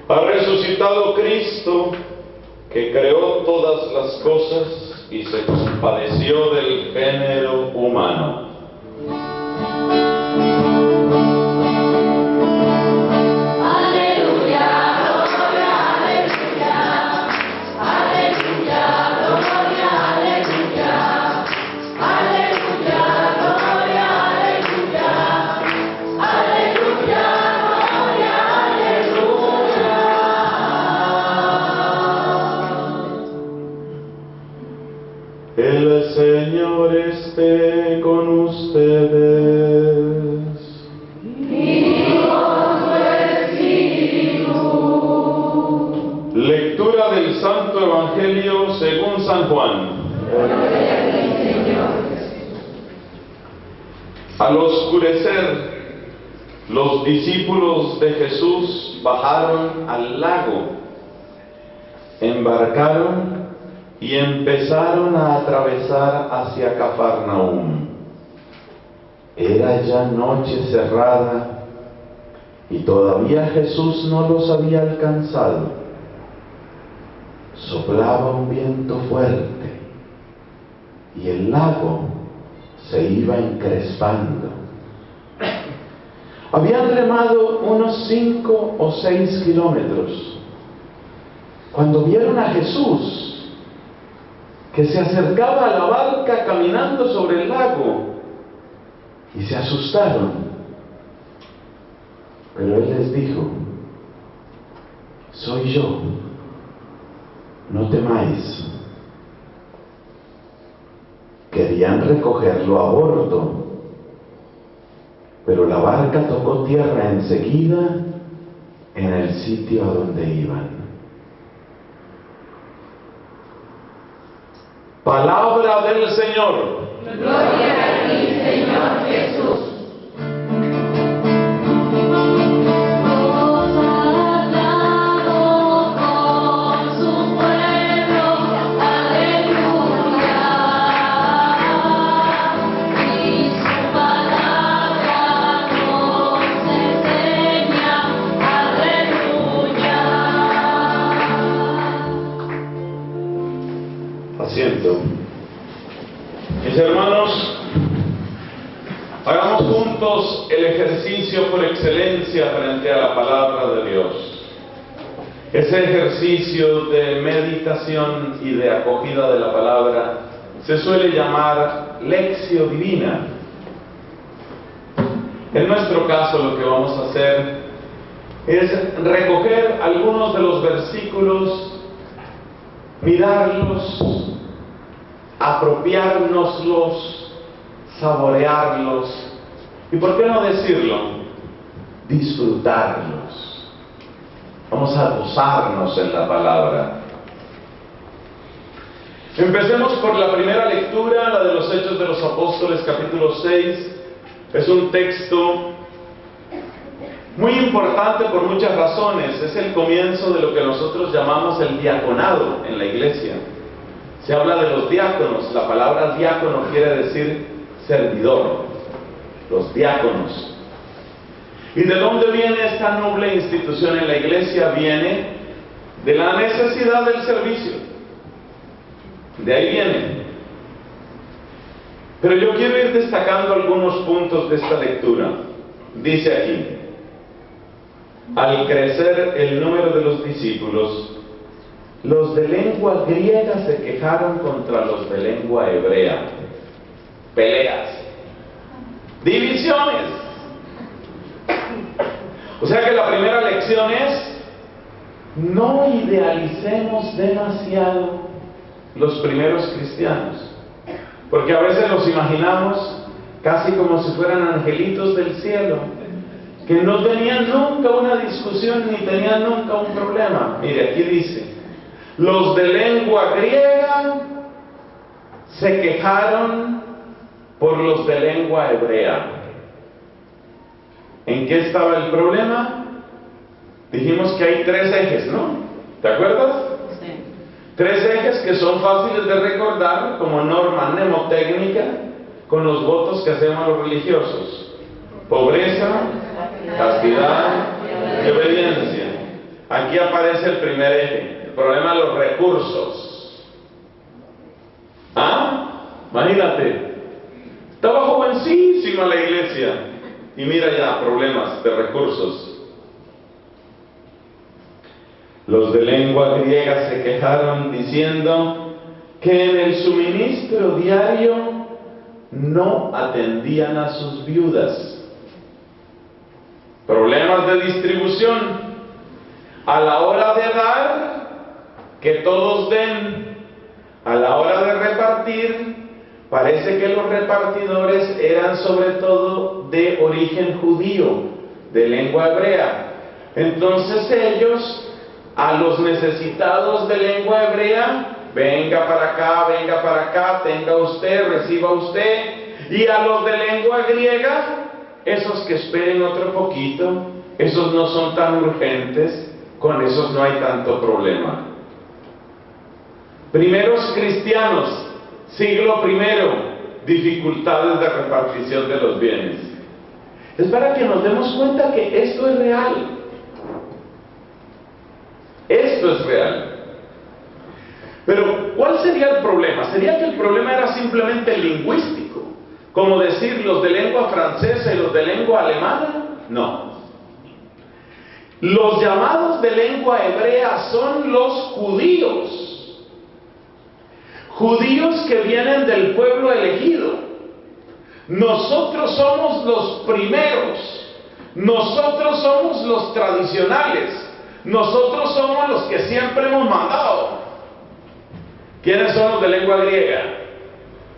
Ha resucitado Cristo, que creó todas las cosas y se compadeció del género humano. El Señor esté con ustedes. Y con tu espíritu. Lectura del Santo Evangelio según San Juan. Al oscurecer, los discípulos de Jesús bajaron al lago, embarcaron y empezaron a atravesar hacia Cafarnaúm. Era ya noche cerrada y todavía Jesús no los había alcanzado. Soplaba un viento fuerte y el lago se iba encrespando. Habían remado unos 5 o 6 kilómetros cuando vieron a Jesús, que se acercaba a la barca caminando sobre el lago, y se asustaron. Pero Él les dijo: soy yo, no temáis. Querían recogerlo a bordo, pero la barca tocó tierra enseguida en el sitio a donde iban. Palabra del Señor. Gloria a ti, Señor Jesús. Asiento. Mis hermanos, hagamos juntos el ejercicio por excelencia frente a la palabra de Dios. Ese ejercicio de meditación y de acogida de la palabra se suele llamar lección divina. En nuestro caso, lo que vamos a hacer es recoger algunos de los versículos, mirarlos, apropiárnoslos, saborearlos y, ¿por qué no decirlo?, disfrutarlos. Vamos a gozarnos en la palabra. Empecemos por la primera lectura, la de los Hechos de los Apóstoles, capítulo 6. Es un texto muy importante por muchas razones. Es el comienzo de lo que nosotros llamamos el diaconado en la iglesia. Se habla de los diáconos. La palabra diácono quiere decir servidor. Los diáconos. ¿Y de dónde viene esta noble institución en la iglesia? Viene de la necesidad del servicio. De ahí viene. Pero yo quiero ir destacando algunos puntos de esta lectura. Dice aquí: al crecer el número de los discípulos, los de lengua griega se quejaron contra los de lengua hebrea. Peleas, divisiones. O sea que la primera lección es: no idealicemos demasiado los primeros cristianos, porque a veces los imaginamos casi como si fueran angelitos del cielo, que no tenían nunca una discusión ni tenían nunca un problema. Mire, aquí dice: Los de lengua griega se quejaron por los de lengua hebrea. ¿En qué estaba el problema? Dijimos que hay 3 ejes, ¿no? ¿Te acuerdas? Sí. 3 ejes que son fáciles de recordar como norma mnemotécnica con los votos que hacemos los religiosos: pobreza, castidad y obediencia. Aquí aparece el primer eje, el problema de los recursos. Imagínate, estaba jovencísima la iglesia y mira ya, problemas de recursos. Los de lengua griega se quejaron diciendo que en el suministro diario no atendían a sus viudas. Problemas de distribución. A la hora de dar, que todos den. A la hora de repartir, parece que los repartidores eran sobre todo de origen judío, de lengua hebrea. Entonces ellos, a los necesitados de lengua hebrea, venga para acá, tenga usted, reciba usted. Y a los de lengua griega, esos que esperen otro poquito, esos no son tan urgentes, con esos no hay tanto problema. Primeros cristianos, siglo I, dificultades de repartición de los bienes. Es para que nos demos cuenta que esto es real. Esto es real. Pero, ¿cuál sería el problema? ¿Sería que el problema era simplemente lingüístico? Como decir los de lengua francesa y los de lengua alemana. No. Los llamados de lengua hebrea son los judíos. Judíos que vienen del pueblo elegido. Nosotros somos los primeros. Nosotros somos los tradicionales. Nosotros somos los que siempre hemos mandado. ¿Quiénes son los de lengua griega?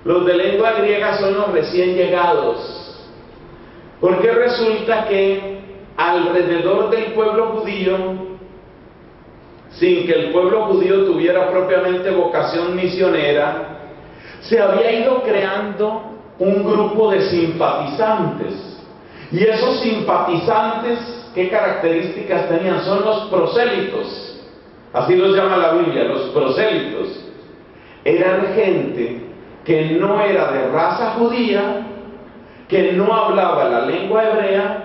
Los de lengua griega son los recién llegados. Porque resulta que alrededor del pueblo judío, sin que el pueblo judío tuviera propiamente vocación misionera, se había ido creando un grupo de simpatizantes. Y esos simpatizantes, ¿qué características tenían? Son los prosélitos. Así los llama la Biblia, los prosélitos. Eran gente que no era de raza judía, que no hablaba la lengua hebrea,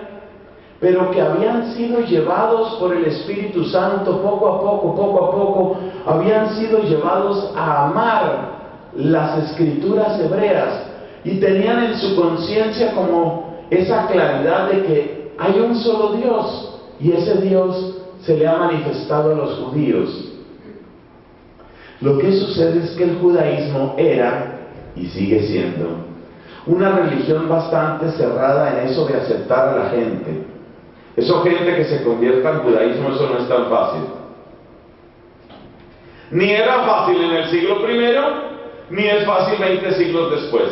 pero que habían sido llevados por el Espíritu Santo poco a poco, habían sido llevados a amar las escrituras hebreas y tenían en su conciencia como esa claridad de que hay un solo Dios y ese Dios se le ha manifestado a los judíos. Lo que sucede es que el judaísmo era, y sigue siendo, una religión bastante cerrada en eso de aceptar a la gente. Eso, gente que se convierta al judaísmo, eso no es tan fácil. Ni era fácil en el siglo I, ni es fácil 20 siglos después.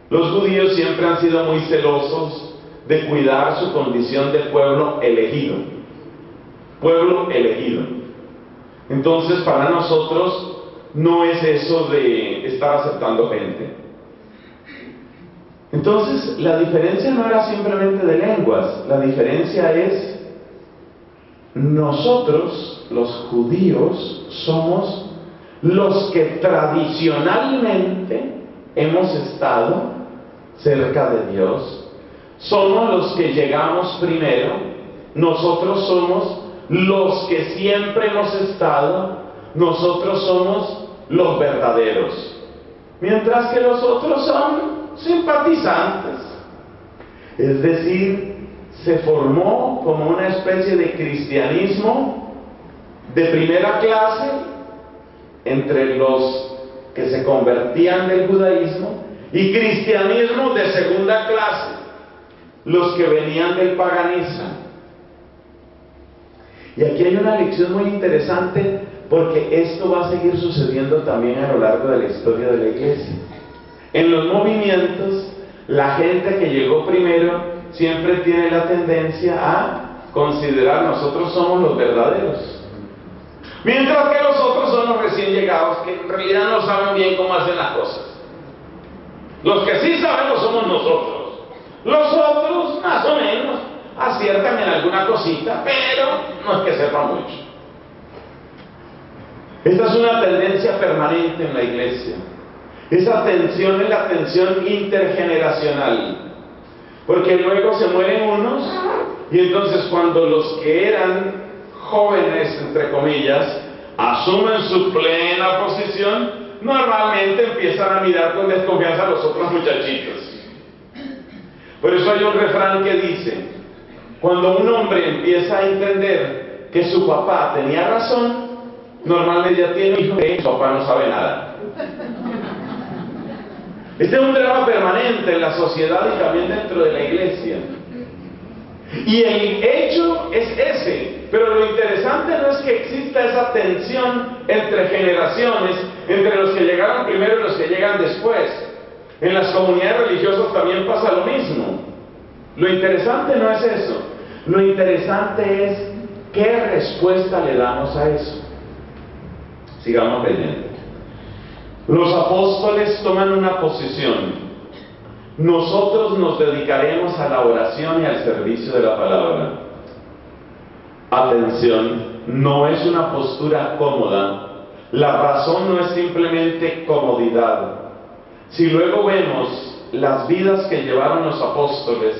Los judíos siempre han sido muy celosos de cuidar su condición de pueblo elegido. Pueblo elegido. Entonces, para nosotros no es eso de estar aceptando gente. Entonces, la diferencia no era simplemente de lenguas, la diferencia es nosotros, los judíos, somos los que tradicionalmente hemos estado cerca de Dios, somos los que llegamos primero, nosotros somos los que siempre hemos estado, nosotros somos los verdaderos, mientras que los otros son simpatizantes. Es decir, se formó como una especie de cristianismo de primera clase entre los que se convertían del judaísmo y cristianismo de segunda clase, los que venían del paganismo. Y aquí hay una lección muy interesante, porque esto va a seguir sucediendo también a lo largo de la historia de la iglesia. En los movimientos, la gente que llegó primero siempre tiene la tendencia a considerar nosotros somos los verdaderos. Mientras que los otros son los recién llegados, que en realidad no saben bien cómo hacen las cosas. Los que sí sabemos somos nosotros. Los otros, más o menos, aciertan en alguna cosita, pero no es que sepan mucho. Esta es una tendencia permanente en la iglesia. Esa tensión es la tensión intergeneracional. Porque luego se mueren unos, y entonces cuando los que eran jóvenes, entre comillas, asumen su plena posición, normalmente empiezan a mirar con desconfianza a los otros muchachitos. Por eso hay un refrán que dice: cuando un hombre empieza a entender que su papá tenía razón, normalmente ya tiene un hijo que su papá no sabe nada. Este es un drama permanente en la sociedad y también dentro de la iglesia. Y el hecho es ese, pero lo interesante no es que exista esa tensión entre generaciones, entre los que llegaron primero y los que llegan después. En las comunidades religiosas también pasa lo mismo. Lo interesante no es eso, lo interesante es qué respuesta le damos a eso. Sigamos leyendo. Los apóstoles toman una posición. Nosotros nos dedicaremos a la oración y al servicio de la palabra. Atención, no es una postura cómoda. La razón no es simplemente comodidad. Si luego vemos las vidas que llevaron los apóstoles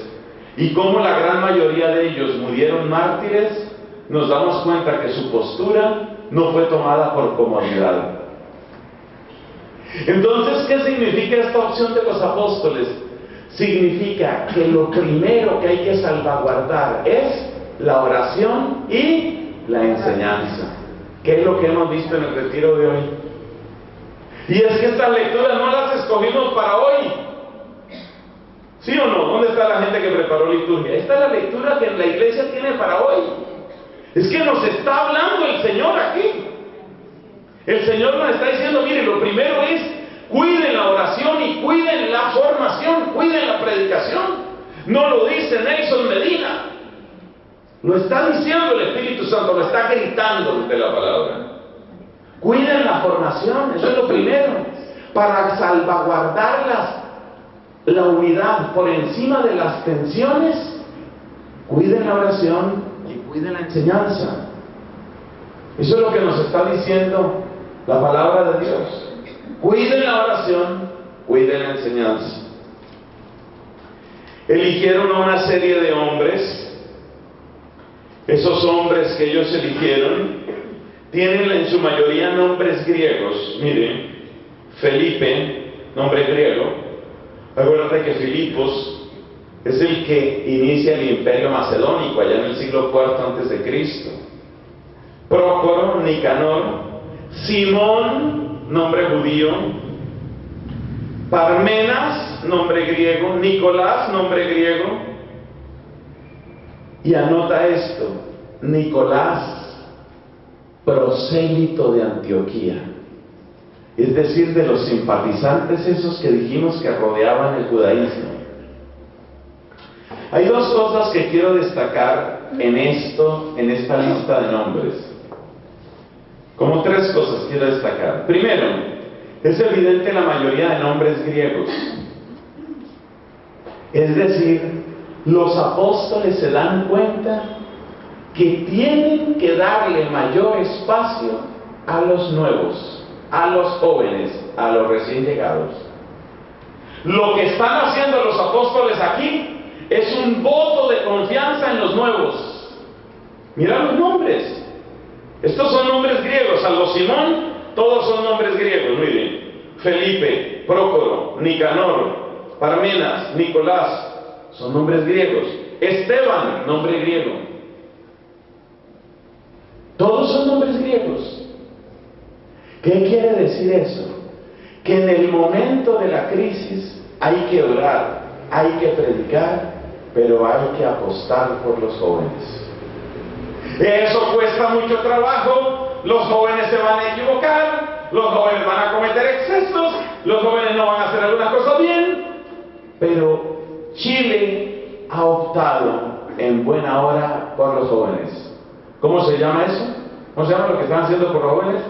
y cómo la gran mayoría de ellos murieron mártires, nos damos cuenta que su postura no fue tomada por comodidad. Entonces, ¿qué significa esta opción de los apóstoles? Significa que lo primero que hay que salvaguardar es la oración y la enseñanza, que es lo que hemos visto en el retiro de hoy. Y es que estas lecturas no las escogimos para hoy. ¿Sí o no? ¿Dónde está la gente que preparó liturgia? Esta es la lectura que la iglesia tiene para hoy. Es que nos está hablando el Señor aquí. El Señor nos está diciendo: mire, lo primero es cuiden la oración y cuiden la formación, cuiden la predicación. No lo dice Nelson Medina, lo está diciendo el Espíritu Santo, lo está gritando desde la palabra. Cuiden la formación, eso es lo primero, para salvaguardar la unidad por encima de las tensiones. Cuiden la oración y cuiden la enseñanza. Eso es lo que nos está diciendo la palabra de Dios. Cuiden la oración, cuiden la enseñanza. Eligieron a una serie de hombres. Esos hombres que ellos eligieron tienen en su mayoría nombres griegos. Miren, Felipe, nombre griego. Acuérdate que Filipos es el que inicia el imperio macedónico allá en el siglo IV antes de Cristo. Prócoro, Nicanor, Simón, nombre judío, Parmenas, nombre griego, Nicolás, nombre griego, y anota esto: Nicolás, prosélito de Antioquía, es decir, de los simpatizantes esos que dijimos que rodeaban el judaísmo. Hay dos cosas que quiero destacar en esta lista de nombres. Como tres cosas quiero destacar. Primero, es evidente la mayoría de nombres griegos. Es decir, los apóstoles se dan cuenta que tienen que darle mayor espacio a los nuevos, a los jóvenes, a los recién llegados. Lo que están haciendo los apóstoles aquí es un voto de confianza en los nuevos. Mira los nombres. Estos son nombres griegos. Salvo Simón, todos son nombres griegos. Muy bien. Felipe, Prócoro, Nicanor, Parmenas, Nicolás, son nombres griegos. Esteban, nombre griego. Todos son nombres griegos. ¿Qué quiere decir eso? Que en el momento de la crisis hay que orar, hay que predicar, pero hay que apostar por los jóvenes. Eso cuesta mucho trabajo, los jóvenes se van a equivocar, los jóvenes van a cometer excesos, los jóvenes no van a hacer algunas cosas bien, pero Chile ha optado en buena hora por los jóvenes. ¿Cómo se llama eso? ¿Cómo se llama lo que están haciendo por los jóvenes?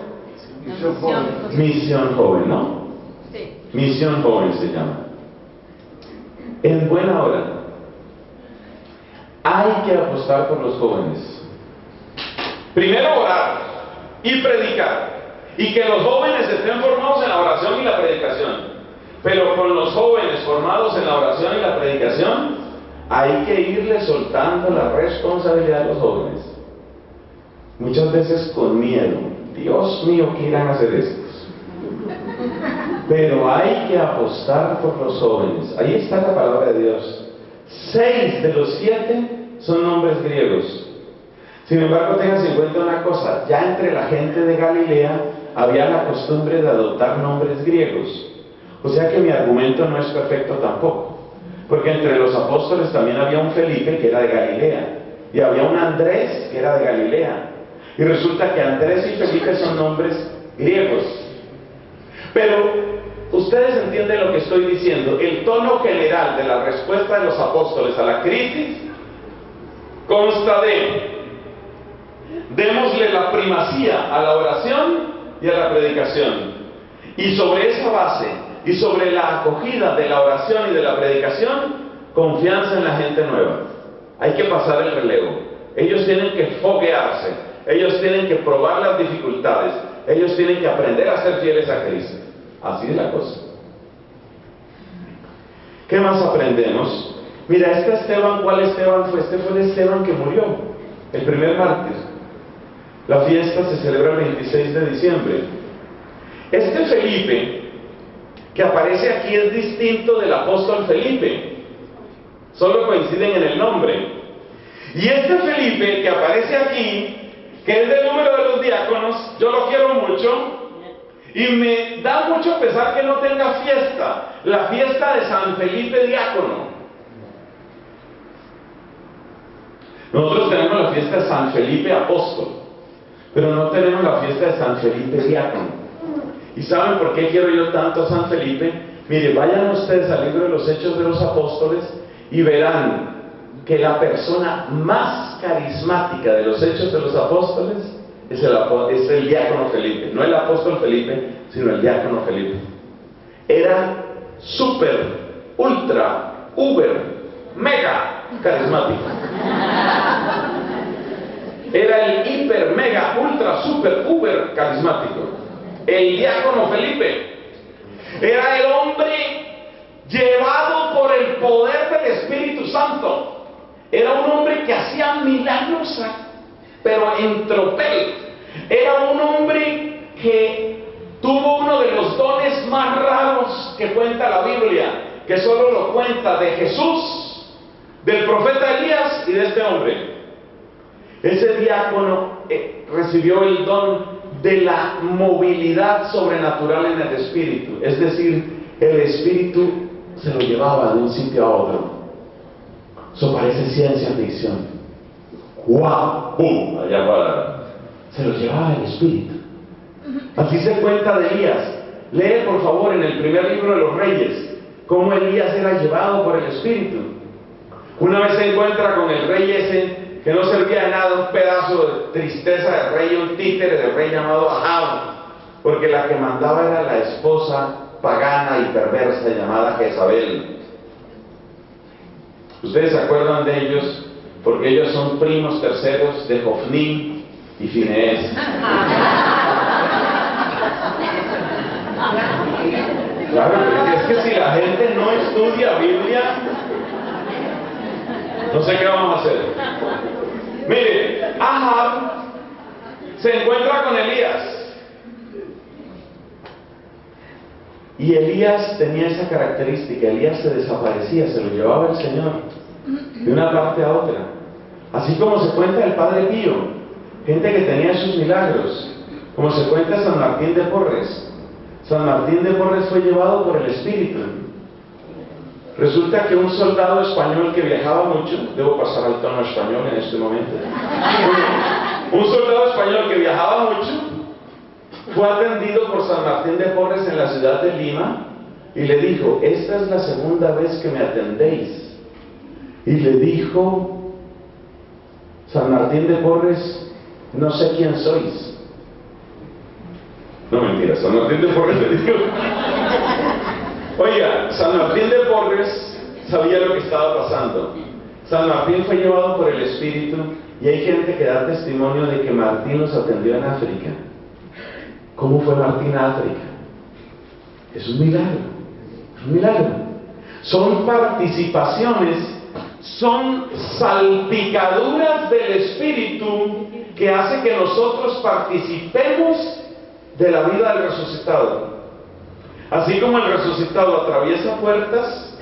Misión joven. Misión joven, ¿no? Sí. Misión joven se llama. En buena hora. Hay que apostar por los jóvenes. Primero orar y predicar. Y que los jóvenes estén formados en la oración y la predicación. Pero con los jóvenes formados en la oración y la predicación, hay que irle soltando la responsabilidad a los jóvenes. Muchas veces con miedo. Dios mío, ¿qué irán a hacer estos? Pero hay que apostar por los jóvenes. Ahí está la palabra de Dios. 6 de los 7 son nombres griegos. Sin embargo, tengan en cuenta una cosa. Ya entre la gente de Galilea había la costumbre de adoptar nombres griegos. O sea que mi argumento no es perfecto tampoco. Porque entre los apóstoles también había un Felipe que era de Galilea. Y había un Andrés que era de Galilea. Y resulta que Andrés y Felipe son nombres griegos. Pero ustedes entienden lo que estoy diciendo. El tono general de la respuesta de los apóstoles a la crisis consta de: démosle la primacía a la oración y a la predicación. Y sobre esa base y sobre la acogida de la oración y de la predicación, confianza en la gente nueva. Hay que pasar el relevo. Ellos tienen que foguearse. Ellos tienen que probar las dificultades. Ellos tienen que aprender a ser fieles a Cristo. Así es la cosa. ¿Qué más aprendemos? Mira, Esteban, ¿cuál Esteban fue? Este fue el Esteban que murió, el primer mártir. La fiesta se celebra el 26 de diciembre. Este Felipe que aparece aquí es distinto del apóstol Felipe. Solo coinciden en el nombre. Y este Felipe que aparece aquí, que es del número de los diáconos, yo lo quiero mucho. Y me da mucho pesar que no tenga fiesta. La fiesta de San Felipe Diácono. Nosotros tenemos la fiesta de San Felipe Apóstol, pero no tenemos la fiesta de San Felipe Diácono. ¿Y saben por qué quiero yo tanto a San Felipe? Mire, vayan ustedes al libro de los Hechos de los Apóstoles y verán que la persona más carismática de los Hechos de los Apóstoles es el diácono Felipe. No el apóstol Felipe, sino el diácono Felipe. Era súper, ultra, uber, mega carismático. Era el hiper, mega, ultra, super, uber carismático. El diácono Felipe era el hombre llevado por el poder del Espíritu Santo. Era un hombre que hacía milagros, pero en tropel. Era un hombre que tuvo uno de los dones más raros que cuenta la Biblia, que solo lo cuenta de Jesús, del profeta Elías y de este hombre. Ese diácono recibió el don de la movilidad sobrenatural en el Espíritu. Es decir, el Espíritu se lo llevaba de un sitio a otro. Eso parece ciencia ficción. ¡Guau! ¡Pum! Allá para. Se lo llevaba el Espíritu. Así se cuenta de Elías. Lee por favor en el primer libro de los Reyes cómo Elías era llevado por el Espíritu. Una vez se encuentra con el rey ese que no servía de nada, un pedazo de tristeza de rey, un títere de rey llamado Ahab, porque la que mandaba era la esposa pagana y perversa llamada Jezabel. Ustedes se acuerdan de ellos porque ellos son primos terceros de Jofní y Finehés. Claro, porque es que si la gente no estudia Biblia, no sé qué vamos a hacer. Mire, Ahab se encuentra con Elías. Y Elías tenía esa característica. Elías se desaparecía, se lo llevaba el Señor de una parte a otra. Así como se cuenta el Padre Pío, gente que tenía sus milagros, como se cuenta San Martín de Porres. San Martín de Porres fue llevado por el Espíritu. Resulta que un soldado español que viajaba mucho, debo pasar al tono español en este momento, un soldado español que viajaba mucho, fue atendido por San Martín de Porres en la ciudad de Lima y le dijo: esta es la segunda vez que me atendéis. Y le dijo San Martín de Porres: no sé quién sois. No, mentira, San Martín de Porres le dijo. Oiga, San Martín de Porres sabía lo que estaba pasando. San Martín fue llevado por el Espíritu y hay gente que da testimonio de que Martín los atendió en África. ¿Cómo fue Martín a África? Es un milagro, es un milagro. Son participaciones, son salpicaduras del Espíritu que hace que nosotros participemos de la vida del resucitado. Así como el resucitado atraviesa puertas,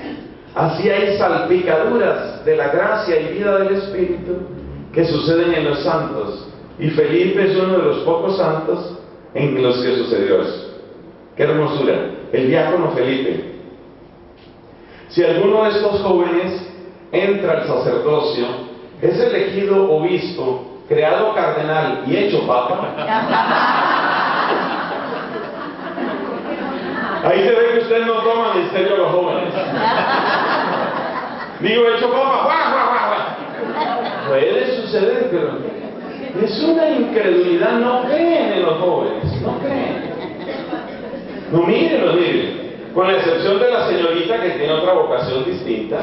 así hay salpicaduras de la gracia y vida del Espíritu que suceden en los santos. Y Felipe es uno de los pocos santos en los que sucedió eso. ¡Qué hermosura! El diácono Felipe. Si alguno de estos jóvenes entra al sacerdocio, es elegido obispo, creado cardenal y hecho papa, ahí se ve que ustedes no toman en serio a los jóvenes. Digo, hecho papa, ¡guau, guau, guau! Puede suceder, pero es una incredulidad, no creen en los jóvenes, no creen. No, mírenlo, miren, con la excepción de la señorita que tiene otra vocación distinta,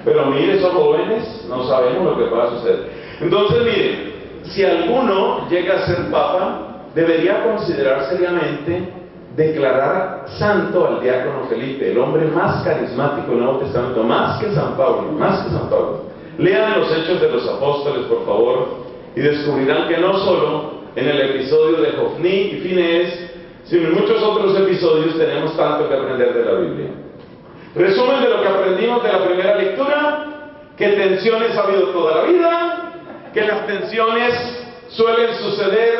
pero mire, esos jóvenes no sabemos lo que va a suceder. Entonces, miren, si alguno llega a ser papa, debería considerar seriamente declarar santo al diácono Felipe, el hombre más carismático del Nuevo Testamento, más que San Pablo, más que San Pablo. Lean los Hechos de los Apóstoles, por favor, y descubrirán que no solo en el episodio de Jofní y Finés, sino en muchos otros episodios tenemos tanto que aprender de la Biblia. Resumen de lo que aprendimos de la primera lectura: que tensiones ha habido toda la vida, que las tensiones suelen suceder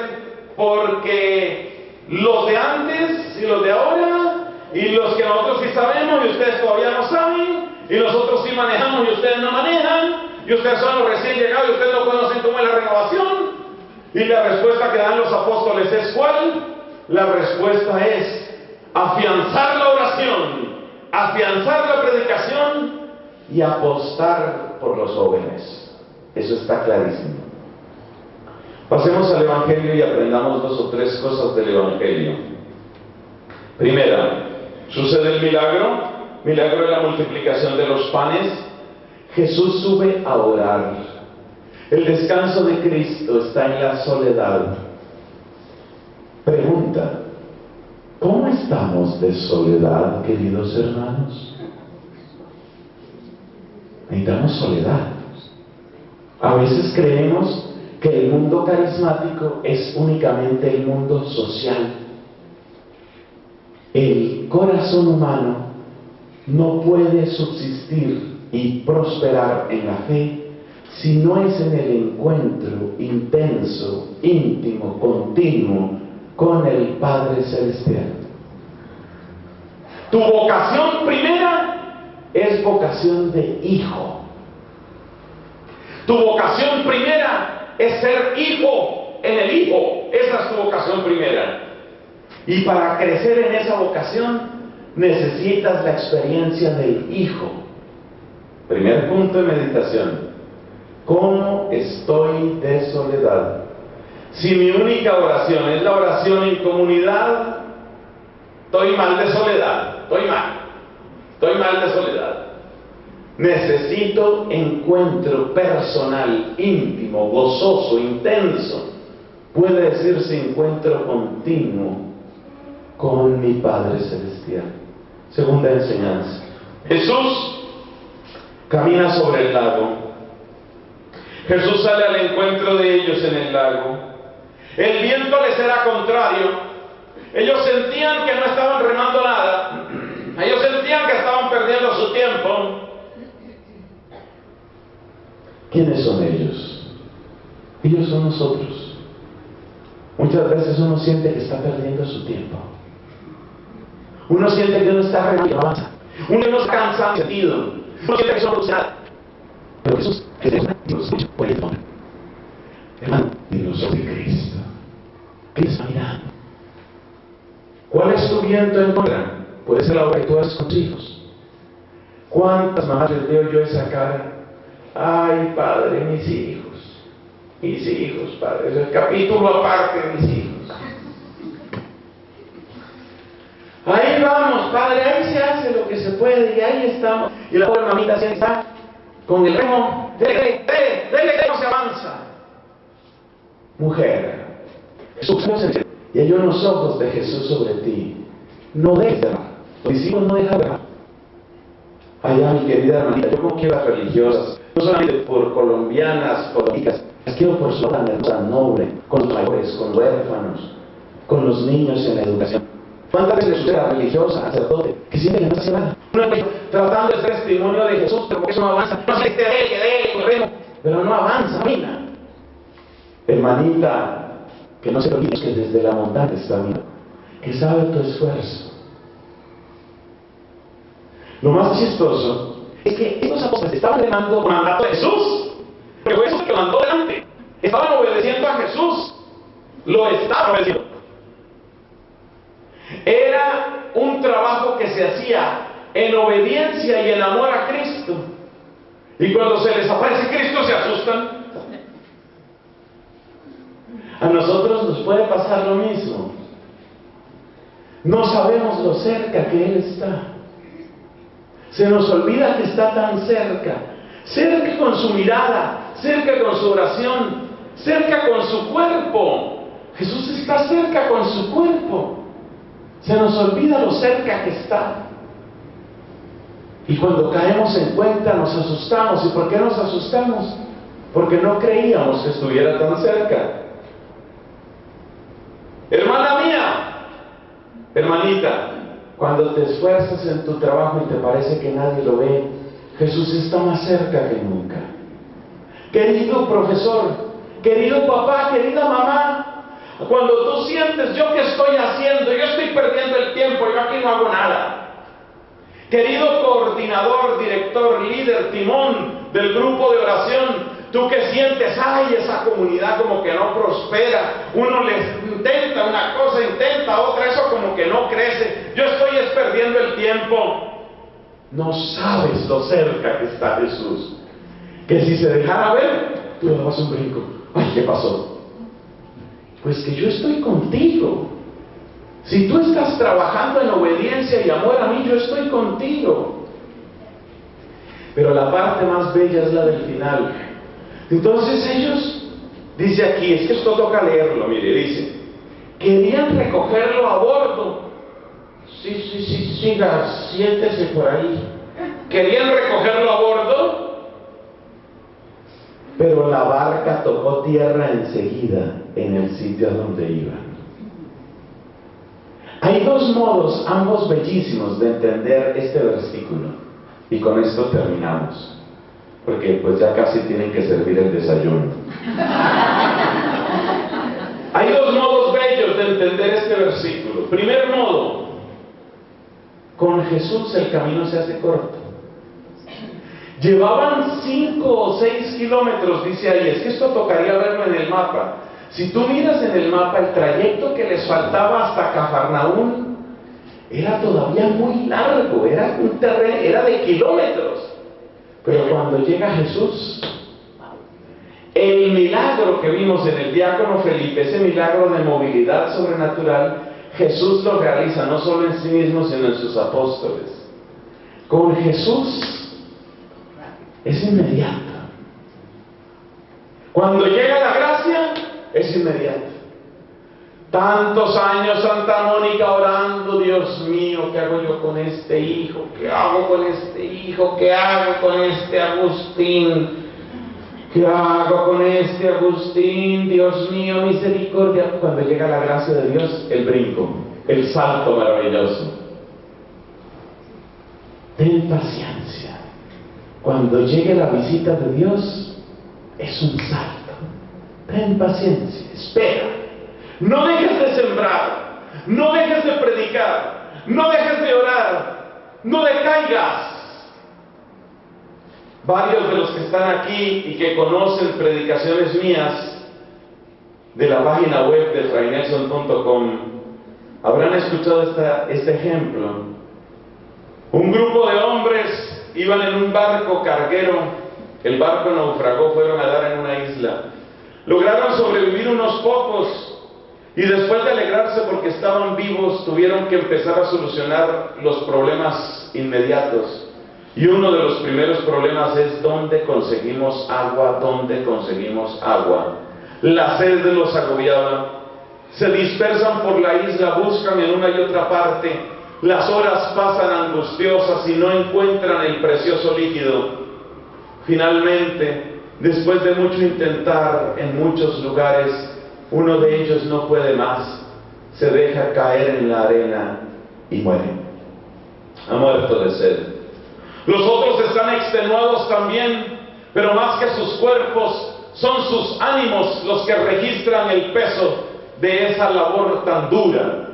porque los de antes y los de ahora, y los que nosotros sí sabemos y ustedes todavía no saben, y nosotros sí manejamos y ustedes no manejan, y ustedes son los recién llegados y ustedes no conocen cómo es la renovación. Y la respuesta que dan los apóstoles es ¿cuál? La respuesta es afianzar la oración, afianzar la predicación y apostar por los jóvenes. Eso está clarísimo. Pasemos al Evangelio y aprendamos dos o tres cosas del Evangelio. Primera, sucede el milagro de la multiplicación de los panes. Jesús sube a orar. El descanso de Cristo está en la soledad. Pregunta: ¿cómo estamos de soledad, queridos hermanos? Necesitamos soledad. A veces creemos que el mundo carismático es únicamente el mundo social. El corazón humano no puede subsistir y prosperar en la fe si no es en el encuentro intenso, íntimo, continuo con el Padre Celestial. Tu vocación primera es vocación de hijo. Tu vocación primera es ser hijo en el Hijo. Esa es tu vocación primera. Y para crecer en esa vocación necesitas la experiencia del Hijo. Primer punto de meditación: ¿cómo estoy de soledad? Si mi única oración es la oración en comunidad, estoy mal de soledad, estoy mal de soledad. Necesito encuentro personal, íntimo, gozoso, intenso. Puede decirse encuentro continuo con mi Padre Celestial. Segunda enseñanza: Jesús camina sobre el lago. Jesús sale al encuentro de ellos en el lago. El viento les era contrario. Ellos sentían que no estaban remando nada. Ellos sentían que estaban perdiendo su tiempo. ¿Quiénes son ellos? Ellos son nosotros. Muchas veces uno siente que está perdiendo su tiempo. Uno siente que uno está remando y no avanza. Uno no se cansa en sentido. Uno siente que no nada. Pero Jesús, Dios, por el don. Hermano, Dios sobre Cristo. ¿Qué está mirando? ¿Cuál es tu viento en contra? Puede ser la obra que tú haces con tus hijos. ¿Cuántas mamás les veo yo esa cara? Ay, padre, mis hijos. Mis hijos, Padre, es el capítulo aparte de mis hijos. Ahí vamos, Padre, ahí se hace lo que se puede y ahí estamos. Y la pobre mamita así está con el remo, dele, no se avanza. Mujer, Jesús y hay unos ojos de Jesús sobre ti. No dejes de amar. Los discípulos no dejan de amar. Allá, mi querida hermanita, yo no quiero las religiosas, no solamente por colombianas, políticas, las quiero por su obra tan noble, con los mayores, con los huérfanos, con los niños en la educación. ¿Cuántas veces le sucede a la religiosa, al sacerdote, que siempre no hace nada? Tratando de ser testimonio de Jesús, pero porque eso no avanza. No sé, corremos, pero no avanza, mira. Hermanita, que no se olvide que desde la montaña está viendo, que sabe tu esfuerzo. Lo más chistoso es que estos apóstoles estaban remando con mandato de Jesús, porque fue Jesús que lo mandó delante. Estaban obedeciendo a Jesús, lo estaban obedeciendo. Era un trabajo que se hacía en obediencia y en amor a Cristo. Y cuando se les aparece Cristo se asustan. A nosotros nos puede pasar lo mismo. No sabemos lo cerca que Él está. Se nos olvida que está tan cerca. Cerca con su mirada, cerca con su oración, cerca con su cuerpo. Jesús está cerca con su cuerpo. Se nos olvida lo cerca que está. Y cuando caemos en cuenta nos asustamos. ¿Y por qué nos asustamos? Porque no creíamos que estuviera tan cerca. Hermana mía, hermanita, cuando te esfuerzas en tu trabajo y te parece que nadie lo ve, Jesús está más cerca que nunca. Querido profesor, querido papá, querida mamá, cuando tú sientes, ¿yo qué estoy haciendo? Yo estoy perdiendo el tiempo, yo aquí no hago nada. Querido coordinador, director, líder, timón del grupo de oración, tú que sientes, ay, esa comunidad como que no prospera, uno les intenta una cosa, intenta otra, eso como que no crece, yo estoy perdiendo el tiempo. No sabes lo cerca que está Jesús, que si se dejara ver, tú le dabas un brinco. Ay, ¿qué pasó? Pues que yo estoy contigo. Si tú estás trabajando en obediencia y amor a mí, yo estoy contigo. Pero la parte más bella es la del final. Entonces ellos, dice aquí, es que esto toca leerlo, mire, dice, querían recogerlo a bordo. Sí, siga, siéntese por ahí. Querían recogerlo a bordo, pero la barca tocó tierra enseguida en el sitio a donde iban. Hay dos modos, ambos bellísimos, de entender este versículo. Y con esto terminamos. Porque pues ya casi tienen que servir el desayuno. Hay dos modos bellos de entender este versículo. Primer modo, con Jesús el camino se hace corto. Llevaban 5 o 6 kilómetros, dice ahí. Es que esto tocaría verlo en el mapa. Si tú miras en el mapa, el trayecto que les faltaba hasta Cafarnaúm era todavía muy largo, era un terreno, era de kilómetros. Pero cuando llega Jesús, el milagro que vimos en el diácono Felipe, ese milagro de movilidad sobrenatural, Jesús lo realiza no solo en sí mismo, sino en sus apóstoles. Con Jesús es inmediato. Cuando llega la gracia, es inmediato. Tantos años Santa Mónica orando, Dios mío, ¿qué hago yo con este hijo? ¿Qué hago con este hijo? ¿Qué hago con este Agustín? ¿Qué hago con este Agustín? Dios mío, misericordia. Cuando llega la gracia de Dios, el brinco, el salto maravilloso. Ten paciencia. Cuando llegue la visita de Dios, es un salto. Ten paciencia, espera. No dejes de sembrar, no dejes de predicar, no dejes de orar, no decaigas. Varios de los que están aquí y que conocen predicaciones mías de la página web de fraynelson.com habrán escuchado este ejemplo. Un grupo de hombres iban en un barco carguero, el barco naufragó, fueron a dar en una isla. Lograron sobrevivir unos pocos y después de alegrarse porque estaban vivos, tuvieron que empezar a solucionar los problemas inmediatos. Y uno de los primeros problemas es ¿dónde conseguimos agua? ¿Dónde conseguimos agua? La sed los agobiaba. Se dispersan por la isla, buscan en una y otra parte. Las horas pasan angustiosas y no encuentran el precioso líquido. Finalmente, después de mucho intentar en muchos lugares, uno de ellos no puede más. Se deja caer en la arena y muere. Ha muerto de sed. Los otros están extenuados también, pero más que sus cuerpos, son sus ánimos los que registran el peso de esa labor tan dura.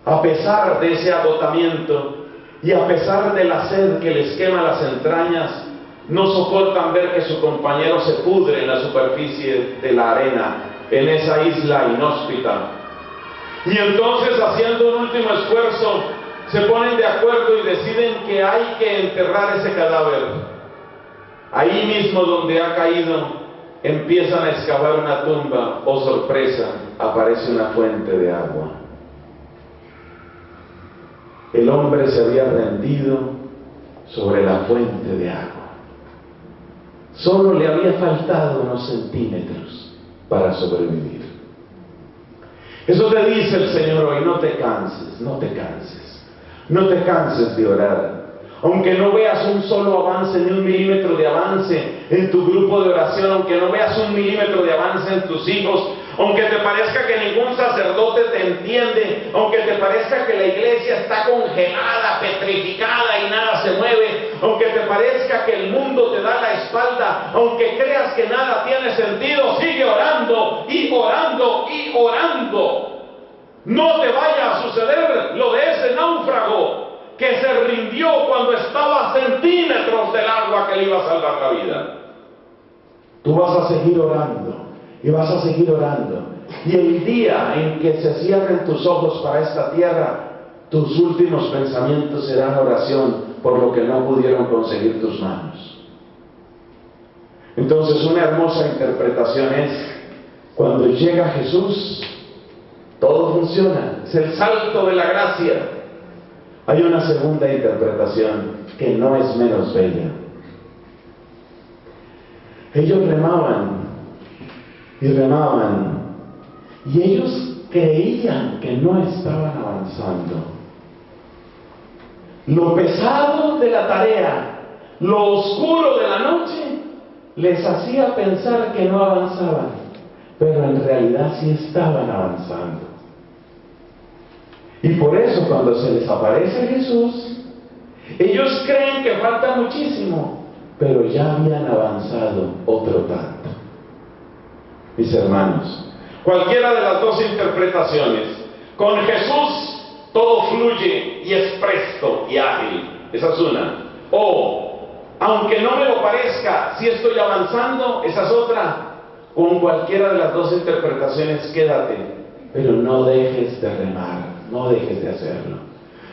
A pesar de ese agotamiento y a pesar de la sed que les quema las entrañas, no soportan ver que su compañero se pudre en la superficie de la arena, en esa isla inhóspita. Y entonces, haciendo un último esfuerzo, se ponen de acuerdo y deciden que hay que enterrar ese cadáver. Ahí mismo donde ha caído, empiezan a excavar una tumba. Oh sorpresa, aparece una fuente de agua. El hombre se había rendido sobre la fuente de agua. Solo le había faltado unos centímetros para sobrevivir. Eso te dice el Señor hoy: no te canses, no te canses, no te canses de orar. Aunque no veas un solo avance, ni un milímetro de avance en tu grupo de oración, aunque no veas un milímetro de avance en tus hijos, aunque te parezca que ningún sacerdote te entiende, aunque te parezca que la iglesia está congelada, petrificada y nada se mueve, aunque te parezca que el mundo te da la espalda, aunque creas que nada tiene sentido, sigue orando y orando y orando. No te vaya a suceder lo de ese náufrago que se rindió cuando estaba a centímetros del agua que le iba a salvar la vida. Tú vas a seguir orando y vas a seguir orando. Y el día en que se cierren tus ojos para esta tierra, tus últimos pensamientos serán oración por lo que no pudieron conseguir tus manos. Entonces, una hermosa interpretación es: cuando llega Jesús, todo funciona. Es el salto de la gracia. Hay una segunda interpretación que no es menos bella. Ellos remaban y remaban, y ellos creían que no estaban avanzando. Lo pesado de la tarea, lo oscuro de la noche, les hacía pensar que no avanzaban, pero en realidad sí estaban avanzando. Y por eso, cuando se les aparece Jesús, ellos creen que falta muchísimo, pero ya habían avanzado otro tanto. Mis hermanos, cualquiera de las dos interpretaciones, con Jesús todo fluye y es presto y ágil. Esa es una. O, aunque no me lo parezca, si estoy avanzando, esa es otra. Con cualquiera de las dos interpretaciones, quédate, pero no dejes de remar. No dejes de hacerlo,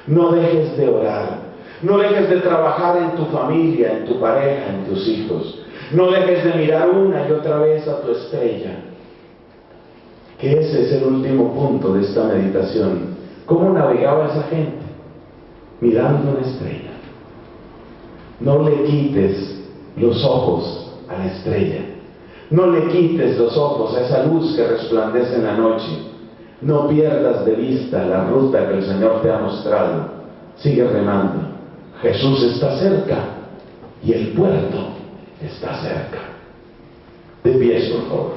no dejes de orar, no dejes de trabajar en tu familia, en tu pareja, en tus hijos, no dejes de mirar una y otra vez a tu estrella. Que ese es el último punto de esta meditación. ¿Cómo navegaba esa gente? Mirando una estrella. No le quites los ojos a la estrella, no le quites los ojos a esa luz que resplandece en la noche. No pierdas de vista la ruta que el Señor te ha mostrado. Sigue remando. Jesús está cerca y el puerto está cerca. De pies, por favor.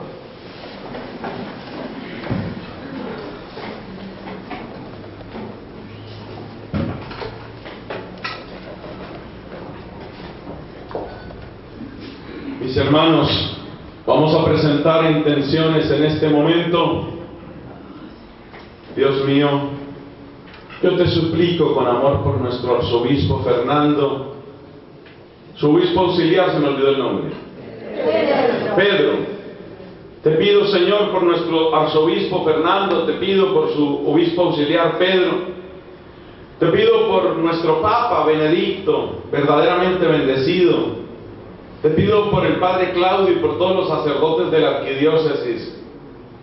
Mis hermanos, vamos a presentar intenciones en este momento. Dios mío, yo te suplico con amor por nuestro arzobispo Fernando, su obispo auxiliar, se me olvidó el nombre, Pedro. Te pido, Señor, por nuestro arzobispo Fernando, te pido por su obispo auxiliar Pedro, te pido por nuestro Papa Benedicto, verdaderamente bendecido, Te pido por el Padre Claudio y por todos los sacerdotes de la arquidiócesis.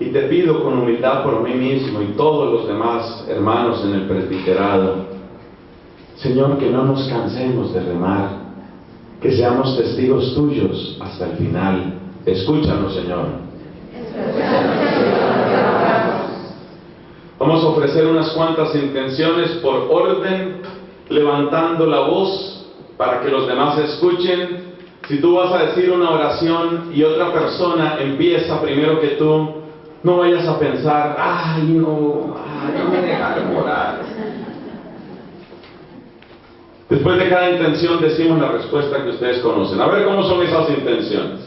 Y te pido con humildad por mí mismo y todos los demás hermanos en el presbiterado. Señor, que no nos cansemos de remar, que seamos testigos tuyos hasta el final. Escúchanos, Señor. Vamos a ofrecer unas cuantas intenciones por orden, levantando la voz para que los demás escuchen. Si tú vas a decir una oración y otra persona empieza primero que tú, no vayas a pensar, no me dejaron orar. Después de cada intención decimos la respuesta que ustedes conocen. A ver cómo son esas intenciones.